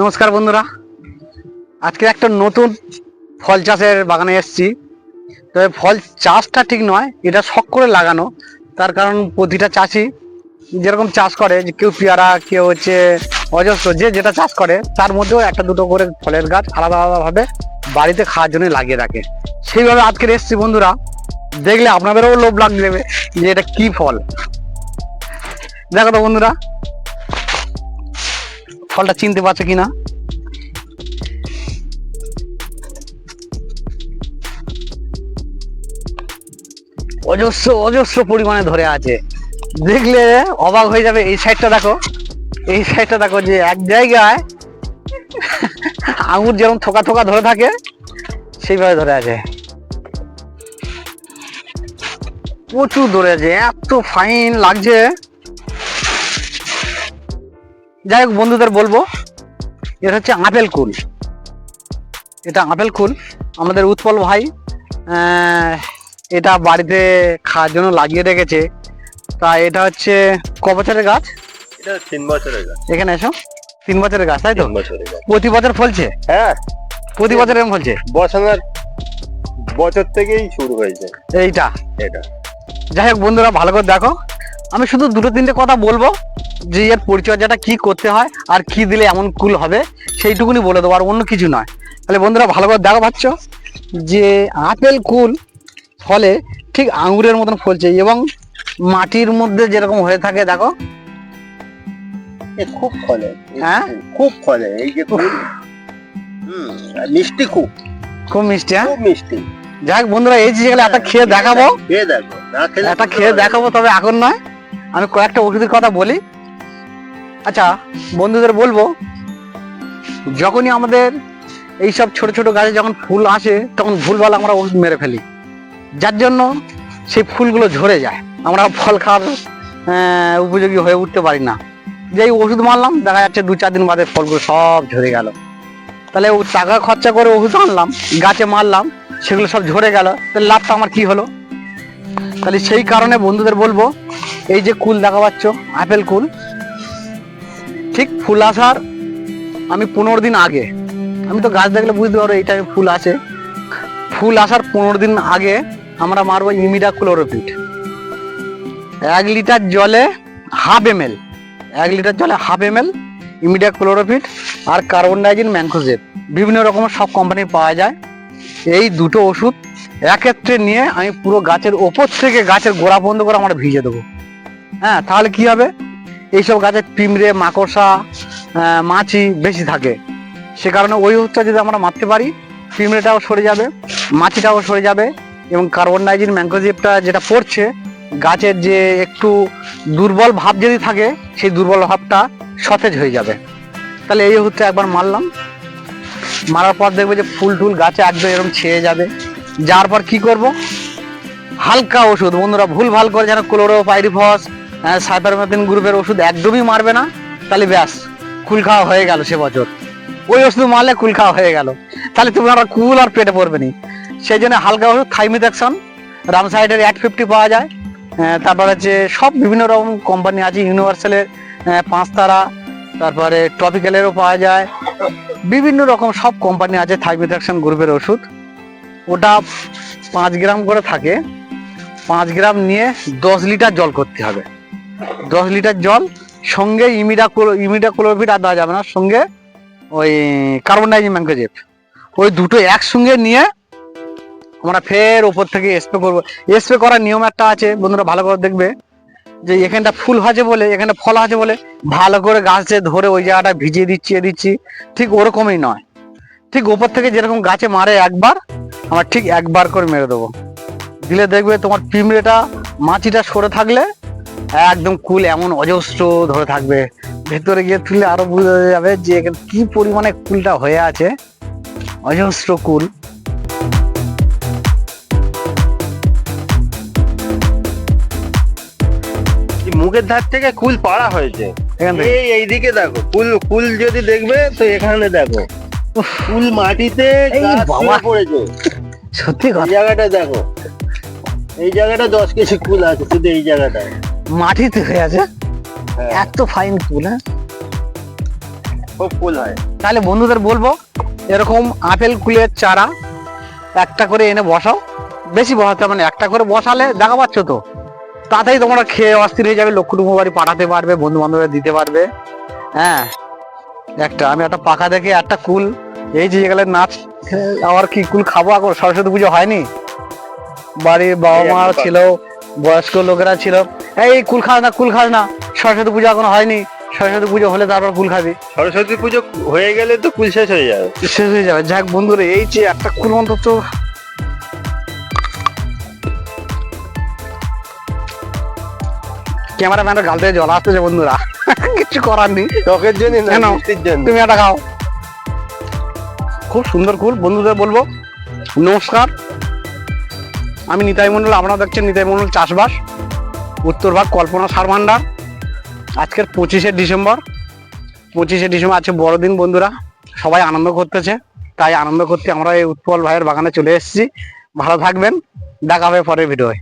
নমস্কার বন্ধুরা, আজকে একটা নতুন ফল চাষের বাগানে এসেছি। তবে ফল চাষটা ঠিক নয়, এটা শখ করে লাগানো। তার কারণ প্রতিটা চাষি যেরকম চাষ করে, যে কেউ পেয়ারা, কেউ হচ্ছে অজস্র, যে যেটা চাষ করে তার মধ্যেও একটা দুটো করে ফলের গাছ আলাদা আলাদাভাবে বাড়িতে খাওয়ার জন্য লাগিয়ে রাখে। সেইভাবে আজকে এসেছি বন্ধুরা, দেখলে আপনাদেরও লোভ লাগবে যে এটা কি ফল। দেখো তো বন্ধুরা, ফলটা চিনতে পারছে কিনা। অজস্র অজস্র পরিমাণে ধরে আছে, দেখলে অবাক হয়ে যাবে। এই সাইডটা দেখো, এই সাইডটা দেখো, যে এক জায়গায় আঙুর যেরকম থোকা থোকা ধরে থাকে সেইভাবে ধরে আছে। প্রচুর ধরে আছে, এত ফাইন লাগছে। যাই হোক বন্ধুদের বলবো, এটা হচ্ছে আপেল কুল। এটা আপেল কুল আমাদের উৎপল ভাই এটা বাড়িতে খাওয়ার জন্য লাগিয়ে রেখেছে। তা এটা হচ্ছে ক বছরের গাছ? এটা 3 বছরের গাছ। এখানে এসো, 3 বছরের গাছ, তাই তো? 3 বছরের গাছ। প্রতি বছর ফলছে? হ্যাঁ, প্রতি বছর এরকম ফলছে? বসানোর বছর থেকেই শুরু হয়েছে এইটা। এটা। যাই হোক বন্ধুরা, ভালো করে দেখো। আমি শুধু দুটো তিনটে কথা বলবো, যে এর পরিচর্যাটা কি করতে হয় আর কি দিলে এমন কুল হবে, সেইটুকুনি বলে দেবো, আর অন্য কিছু নয়। তাহলে বন্ধুরা ভালো করে দেখো, পাচ্ছ যে আপেল কুল ফলে ঠিক আঙুরের মতন ফলছে, এবং মাটির মধ্যে যেরকম হয়ে থাকে দেখো। খুব ফলে, হ্যাঁ খুব ফলে। এই যে ফুল, আর মিষ্টি খুব, খুব মিষ্টি। হ্যাঁ, খুব মিষ্টি। যাই হোক বন্ধুরা, এই যেগুলো একটা খেয়ে দেখাবো, খেয়ে দেখো, না খেলে একটা খেয়ে দেখাবো, তবে এখন নয়। আমি কয়েকটা ওষুধের কথা বলি। আচ্ছা বন্ধুদের বলবো, যখনই আমাদের এইসব ছোট ছোট গাছে যখন ফুল আসে, তখন ভুলভাল আমরা ওষুধ মেরে ফেলি, যার জন্য সেই ফুলগুলো ঝরে যায়, আমরা ফল খাওয়ার উপযোগী হয়ে উঠতে পারি না। যেই ওষুধ মারলাম, দেখা যাচ্ছে 2-4 দিন বাদে ফলগুলো সব ঝরে গেল। তাহলে টাকা খরচা করে ওষুধ আনলাম, গাছে মারলাম, সেগুলো সব ঝরে গেল, তাহলে লাভটা আমার কি হলো? তাহলে সেই কারণে বন্ধুদের বলবো, এই যে কুল দেখা পাচ্ছ, আপেল কুল, ঠিক ফুল আসার আমি 15 দিন আগে, আমি তো গাছ দেখলে বুঝতে পারো এই টাইমে ফুল আসে, ফুল আসার 15 দিন আগে আমরা মারবো ইমিডাক্লোরোপিড। 1 লিটার জলে হাফ ml, 1 লিটার জলে হাফ ml ইমিডাক্লোরোপিড আর কার্বন ডাইজিন ম্যানকোজেব, বিভিন্ন রকমের সব কোম্পানি পাওয়া যায়। এই দুটো ওষুধ একত্রে নিয়ে আমি পুরো গাছের ওপর থেকে গাছের গোড়া বন্ধ করে আমরা ভিজে দেবো। হ্যাঁ, তাহলে কি হবে, এইসব গাছের পিঁমড়ে, মাকড়সা, মাছি বেশি থাকে, সে কারণে ওই ওষুধটা যদি আমরা মারতে পারি, পিঁমড়েটাও সরে যাবে, মাছিটাও সরে যাবে, এবং কার্বন ডাইজিন ম্যানকোজেবটা যেটা পড়ছে, গাছের যে একটু দুর্বল ভাব যদি থাকে, সেই দুর্বল ভাবটা সতেজ হয়ে যাবে। তাহলে এই ওষুধটা একবার মারলাম, মারার পর দেখবে যে ফুল টুল গাছে একদম এরকম ছেয়ে যাবে। যার পর কি করব, হালকা ওষুধ বন্ধুরা, ভুল ভাল করে যেন ক্লোরোপাইরিফস, সাইপারমেথ্রিন গ্রুপের ওষুধ একদমই মারবে না, তাহলে ব্যাস কুল খাওয়া হয়ে গেল সে বছর। ওই ওষুধ মারলে কুল খাওয়া হয়ে গেল, তাহলে তোমার কুল আর পেটে পড়বে না। সেই জন্য হালকা ওষুধ, থাইমিথেক্সন, রামসাইডের 850 পাওয়া যায়। তারপর হচ্ছে সব বিভিন্ন রকম কোম্পানি আছে, ইউনিভার্সালের 5 তারা, তারপরে টপিক্যালেরও পাওয়া যায়, বিভিন্ন রকম সব কোম্পানি আছে থাইমিথেক্সন গ্রুপের ওষুধ। ওটা 5 গ্রাম করে থাকে, 5 গ্রাম নিয়ে 10 লিটার জল করতে হবে। 10 লিটার জল, সঙ্গে ইমিডাক্লোরোপিড আর দেওয়া যাবে না, সঙ্গে ওই কার্বন ডাইজিন ম্যানকোজেব, ওই দুটো একসঙ্গে নিয়ে আমরা ফের ওপর থেকে স্প্রে করবো। স্প্রে করার নিয়ম একটা আছে বন্ধুরা, ভালো করে দেখবে, যে এখানটা ফুল আছে বলে, এখানে ফল আছে বলে ভালো করে গাছে ধরে ওই জায়গাটা ভিজিয়ে দিচ্ছি, ঠিক ওরকমই নয়। ঠিক ওপর থেকে যেরকম গাছে মারে একবার, আমরা ঠিক একবার করে মেরে দেবো। দিলে দেখবে তোমার পিঁমড়েটা, মাছিটা সরে থাকলে একদম কুল এমন অজস্র ধরে থাকবে। ভেতরে গিয়ে তুললে আরো বোঝা যাবে যে কি পরিমাণে কুলটা হয়ে আছে, অজস্র কুল। মুখের ধার থেকে কুল পাড়া হয়েছে, এইদিকে দেখো কুল, কুল যদি দেখবে তো এখানে দেখো কুল মাটিতে পড়েছে। সত্যি কথা, জায়গাটা দেখো, এই জায়গাটা 10 কেজি কুল আছে শুধু এই জায়গাটায়, মাটিতে হয়ে আছে। এত ফাইন কুল, হ্যাঁ খুব কুল হয়। তাহলে বন্ধুদের বলবো এরকম আপেল কুলের চারা একটা করে এনে বসাও, বেশি বসাতে মানে একটা করে বসালে দেখা পাচ্ছ তো তাতেই তোমরা খেয়ে অস্থির হয়ে যাবে, লক্ষ্মীটুকু বাড়ি পাঠাতে পারবে, বন্ধু বান্ধবরা দিতে পারবে। হ্যাঁ, আমি একটা পাকা দেখে একটা কুল, এই যে গেলে নাচ, আবার কি কুল খাবো এখন, সরস্বতী পুজো হয়নি, বাড়ির বাবা মা ছিল, বয়স্ক লোকেরা ছিল, এই কুল খাস না কুল খাস না, সরস্বতী পুজো এখনো হয়নি, সরস্বতী পুজো হলে তারপর কুল খাবি। সরস্বতী পুজো হয়ে গেলে তো কুল শেষ হয়ে যাবে, শেষ হয়ে যাবে। যাক বন্ধুরা, এই যে একটা কুল অন্তত ক্যামেরাম্যানের গাল থেকে জল আসতেছে বন্ধুরা, কিছু করার নেই, টকের জন্য না, কেন? মিষ্টির জন্য। তুমি একটা খাও। খুব সুন্দর কুল। বন্ধুদের বলবো নমস্কার, আমি নিতাই মন্ডল, আপনারা দেখছেন নিতাই মন্ডল চাষবাস, উত্তরভাগ কল্পনা সার ভান্ডার। আজকের 25শে ডিসেম্বর আছে বড়দিন বন্ধুরা, সবাই আনন্দ করতেছে, তাই আনন্দ করতে আমরা এই উৎপল ভাইয়ের বাগানে চলে এসেছি। ভালো থাকবেন, দেখা হবে পরের ভিডিওয়।